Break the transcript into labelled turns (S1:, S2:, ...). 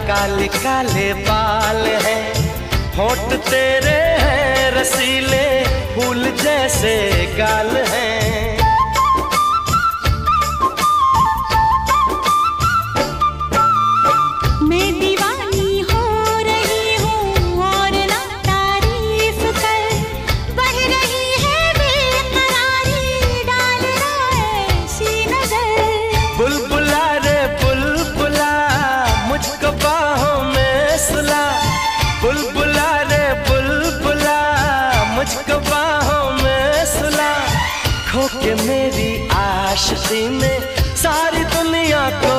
S1: काले काले बाल हैं, होठ तेरे हैं रसीले, फूल जैसे गाल हैं।
S2: मैं दीवानी हो रही हूँ और ना तारीफ कर, बढ़ रही है बेकरारी, डाल रहा ऐसी नजर।
S1: बुलबुला रे बुलबुला मुझको बाहों में सुला, बुलबुला रे बुलबुला मुझको बाहों में सुला। खो के मेरी आशिकी में सारी दुनिया को